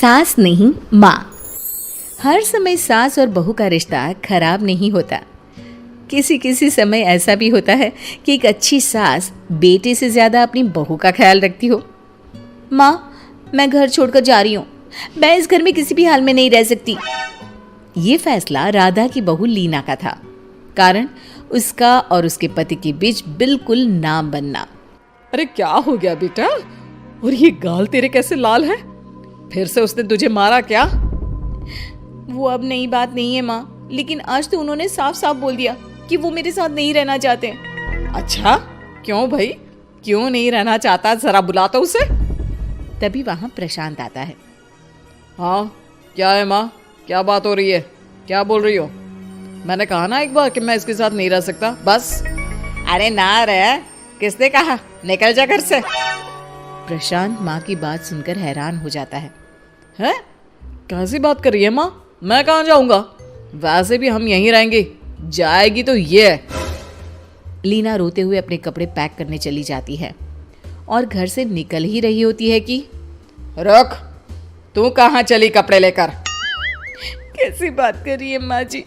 सास नहीं माँ। हर समय सास और बहू का रिश्ता खराब नहीं होता। किसी किसी समय ऐसा भी होता है कि एक अच्छी सास बेटे से ज़्यादा अपनी बहू का ख्याल रखती हो। माँ, मैं घर छोड़कर जा रही हूँ, मैं इस घर में किसी भी हाल में नहीं रह सकती। ये फैसला राधा की बहू लीना का था। कारण उसका और उसके पति के बीच बिल्कुल ना बनना। अरे क्या हो गया बेटा? और ये गाल तेरे कैसे लाल है? फिर से उसने तुझे मारा क्या? वो अब नई बात नहीं है माँ, लेकिन आज तो उन्होंने साफ साफ बोल दिया कि वो मेरे साथ नहीं रहना चाहते। अच्छा, क्यों भाई? क्यों नहीं रहना चाहता? जरा बुला तो उसे। तभी वहां प्रशांत आता है। हाँ, क्या है माँ? क्या बात हो रही है? क्या बोल रही हो? मैंने कहा ना एक बार कि मैं इसके साथ नहीं रह सकता, बस। अरे ना रे, किसने कहा? निकल जा घर से। प्रशांत माँ की बात सुनकर हैरान हो जाता है। हैं? कैसी बात कर रही है माँ? मैं कहाँ जाऊंगा? वैसे भी हम यहीं रहेंगे। जाएगी तो ये। लीना रोते हुए अपने कपड़े पैक करने चली जाती है और घर से निकल ही रही होती है कि रुक, तू कहाँ चली कपड़े लेकर? कैसी बात कर रही है माँ जी?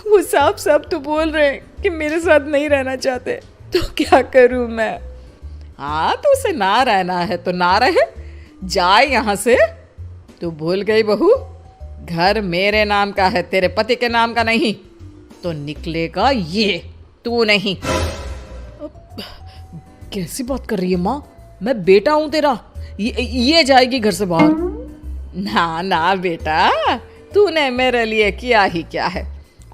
वो साफ साफ तो बोल रहे हैं कि मेरे साथ नहीं रहना चाहते, तो क्या करूं मैं? हाँ, तो उसे ना रहना है तो ना रहे, जाए यहाँ से। तू भूल गई बहू, घर मेरे नाम का है, तेरे पति के नाम का नहीं। तो निकलेगा ये, तू नहीं। कैसी बात कर रही है माँ? मैं बेटा हूं तेरा, ये जाएगी घर से बाहर। ना ना बेटा, तूने मेरे लिए किया ही क्या है?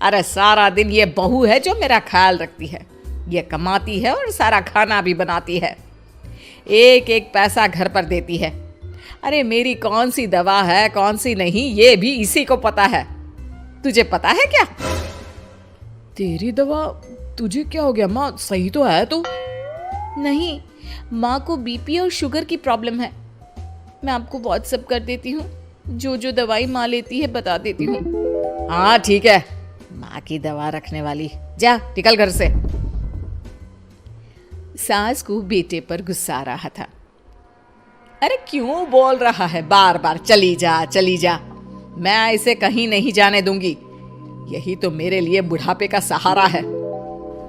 अरे सारा दिन ये बहू है जो मेरा ख्याल रखती है। ये कमाती है और सारा खाना भी बनाती है, एक एक पैसा घर पर देती है। अरे मेरी कौन सी दवा है कौन सी नहीं, ये भी इसी को पता है। तुझे पता है क्या? तेरी दवा? तुझे क्या हो गया माँ? सही तो है तू? नहीं, माँ को बीपी और शुगर की प्रॉब्लम है। मैं आपको व्हाट्सएप कर देती हूँ, जो जो दवाई माँ लेती है बता देती हूँ। हाँ ठीक है, माँ की दवा रखने वाली, जा निकल घर से। सास को बेटे पर गुस्सा आ रहा था। अरे क्यों बोल रहा है बार बार चली जा चली जा? मैं इसे कहीं नहीं जाने दूंगी। यही तो मेरे लिए बुढ़ापे का सहारा है।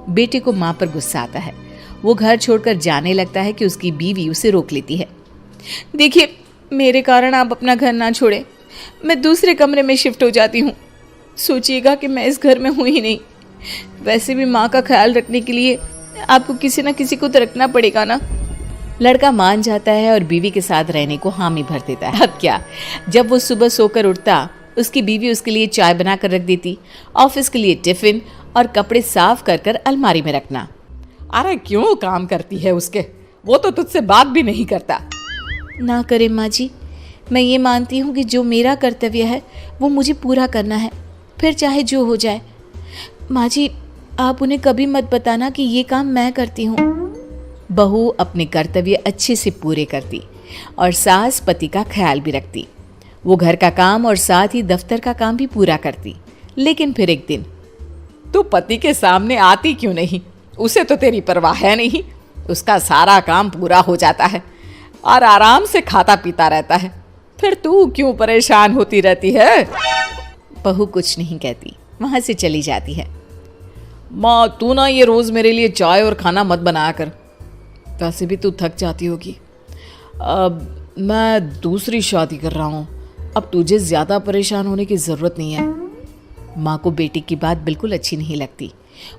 बेटे को माँ पर गुस्सा आता है। वो घर छोड़कर जाने लगता है कि उसकी बीवी उसे रोक लेती है। देखिए, मेरे कारण आप अपना घर ना छोड़े, मैं दूसरे कमरे में शिफ्ट हो जाती हूँ। सोचिएगा कि मैं इस घर में हूँ ही नहीं। वैसे भी माँ का ख्याल रखने के लिए आपको किसी ना किसी को तो रखना पड़ेगा ना। लड़का मान जाता है और बीवी के साथ रहने को हामी भर देता है। अब क्या, जब वो सुबह सोकर उठता, उसकी बीवी उसके लिए चाय बना कर रख देती, ऑफिस के लिए टिफिन और कपड़े साफ कर कर अलमारी में रखना। अरे क्यों काम करती है उसके? वो तो तुझसे बात भी नहीं करता। ना करे माँ जी, मैं ये मानती हूँ कि जो मेरा कर्तव्य है वो मुझे पूरा करना है, फिर चाहे जो हो जाए। माँ जी, आप उन्हें कभी मत बताना कि ये काम मैं करती हूँ। बहू अपने कर्तव्य अच्छे से पूरे करती और सास पति का ख्याल भी रखती। वो घर का काम और साथ ही दफ्तर का काम भी पूरा करती। लेकिन फिर एक दिन, तू पति के सामने आती क्यों नहीं? उसे तो तेरी परवाह है नहीं। उसका सारा काम पूरा हो जाता है और आराम से खाता पीता रहता है। फिर तू क्यों परेशान होती रहती है? बहू कुछ नहीं कहती, वहां से चली जाती है। माँ, तू ना ये रोज मेरे लिए चाय और खाना मत बनाया कर। वैसे भी तू थक जाती होगी। अब मैं दूसरी शादी कर रहा हूँ, अब तुझे ज्यादा परेशान होने की जरूरत नहीं है। माँ को बेटी की बात बिल्कुल अच्छी नहीं लगती।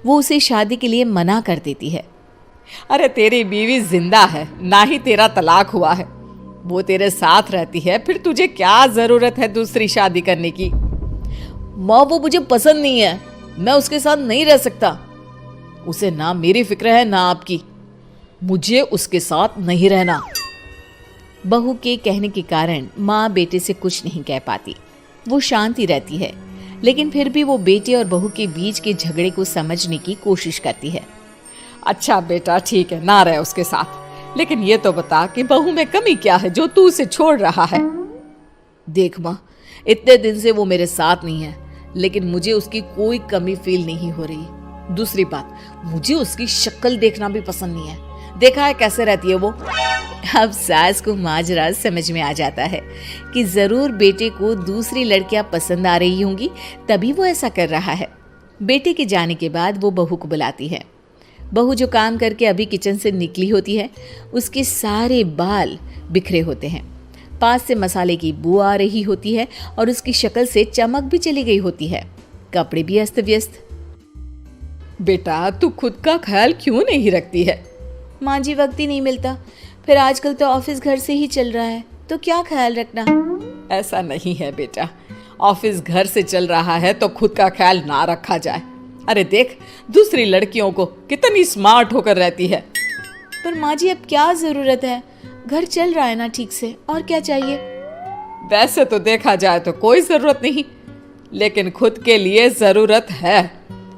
वो उसे शादी के लिए मना कर देती है। अरे तेरी बीवी जिंदा है, ना ही तेरा तलाक हुआ है। वो तेरे साथ रहती है, फिर तुझे क्या जरूरत है दूसरी शादी करने की? माँ, वो मुझे पसंद नहीं है, मैं उसके साथ नहीं रह सकता। उसे ना मेरी फिक्र है ना आपकी। मुझे उसके साथ नहीं रहना। बहू के कहने के कारण माँ बेटे से कुछ नहीं कह पाती। वो शांति रहती है, लेकिन फिर भी वो बेटे और बहू के बीच के झगड़े को समझने की कोशिश करती है। अच्छा बेटा, ठीक है, ना रहे उसके साथ, लेकिन ये तो बता कि बहू में कमी क्या है जो तू उसे छोड़ रहा है? देख माँ, इतने दिन से वो मेरे साथ नहीं है, लेकिन मुझे उसकी कोई कमी फील नहीं हो रही। दूसरी बात, मुझे उसकी शक्ल देखना भी पसंद नहीं है। देखा है कैसे रहती है वो। अब सास को माजरा समझ में आ जाता है कि जरूर बेटे को दूसरी लड़कियां पसंद आ रही होंगी, तभी वो ऐसा कर रहा है। बेटे के जाने के बाद वो बहू को बुलाती है। बहू जो काम करके अभी किचन से निकली होती है, उसके सारे बाल बिखरे होते हैं, पास से मसाले की बू आ रही होती है और उसकी शक्ल से चमक भी चली गई होती है, कपड़े भी अस्त व्यस्त। बेटा तू खुद का ख्याल क्यों नहीं रखती है? माँ जी वक्त ही नहीं मिलता, फिर आजकल तो ऑफिस घर से ही चल रहा है, तो क्या ख्याल रखना। ऐसा नहीं है बेटा, ऑफिस घर से चल रहा है तो खुद का ख्याल ना रखा जाए। अरे देख दूसरी लड़कियों को कितनी स्मार्ट होकर रहती है। पर माँ जी अब क्या जरूरत है, घर चल रहा है ना ठीक से, और क्या चाहिए। वैसे तो देखा जाए तो कोई जरूरत नहीं, लेकिन खुद के लिए जरूरत है।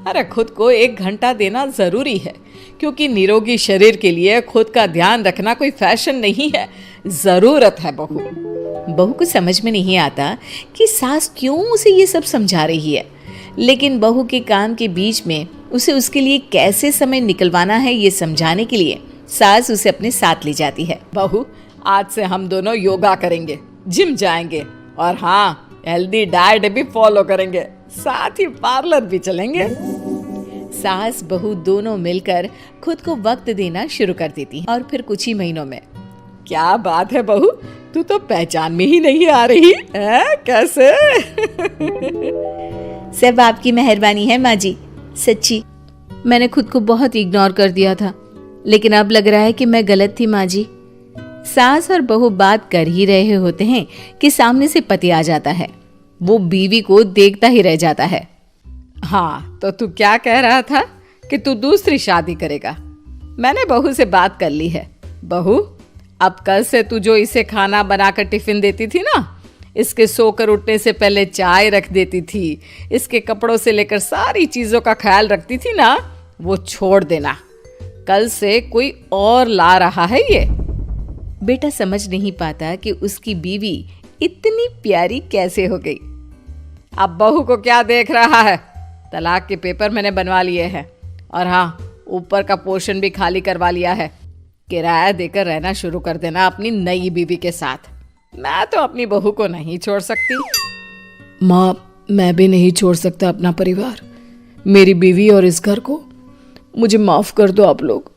अरे खुद को 1 घंटा देना जरूरी है, क्योंकि निरोगी शरीर के लिए खुद का ध्यान रखना कोई फैशन नहीं है, जरूरत है। बहू को समझ में नहीं आता कि सास क्यों उसे ये सब समझा रही है, लेकिन बहू के काम के बीच में उसे उसके लिए कैसे समय निकलवाना है ये समझाने के लिए सास उसे अपने साथ ले जाती है। बहू आज से हम दोनों योगा करेंगे, जिम जाएंगे और हाँ हेल्दी डाइट भी फॉलो करेंगे, साथ ही पार्लर भी चलेंगे। सास बहू दोनों मिलकर खुद को वक्त देना शुरू कर देती हैं और फिर कुछ ही महीनों में। क्या बात है बहू, तू तो पहचान में ही नहीं आ रही है, कैसे? सब आपकी मेहरबानी है माँ जी, सच्ची मैंने खुद को बहुत इग्नोर कर दिया था, लेकिन अब लग रहा है कि मैं गलत थी माँ जी। सास और बहू बात कर ही रहे होते हैं कि सामने से पति आ जाता है। वो बीवी को देखता ही रह जाता है। हाँ तो तू क्या कह रहा था कि तू दूसरी शादी करेगा? मैंने बहू से बात कर ली है। बहू अब कल से तू जो इसे खाना बनाकर टिफिन देती थी ना, इसके सोकर उठने से पहले चाय रख देती थी, इसके कपड़ों से लेकर सारी चीजों का ख्याल रखती थी ना, वो छोड़ देना। कल से कोई और ला रहा है ये। बेटा समझ नहीं पाता कि उसकी बीवी इतनी प्यारी कैसे हो गई। अब बहू को क्या देख रहा है? तलाक के पेपर मैंने बनवा लिए हैं और हाँ ऊपर का पोर्शन भी खाली करवा लिया है। किराया देकर रहना शुरू कर देना अपनी नई बीवी के साथ। मैं तो अपनी बहू को नहीं छोड़ सकती। माँ मैं भी नहीं छोड़ सकता अपना परिवार, मेरी बीवी और इस घर को। मुझे माफ कर दो आप लोग।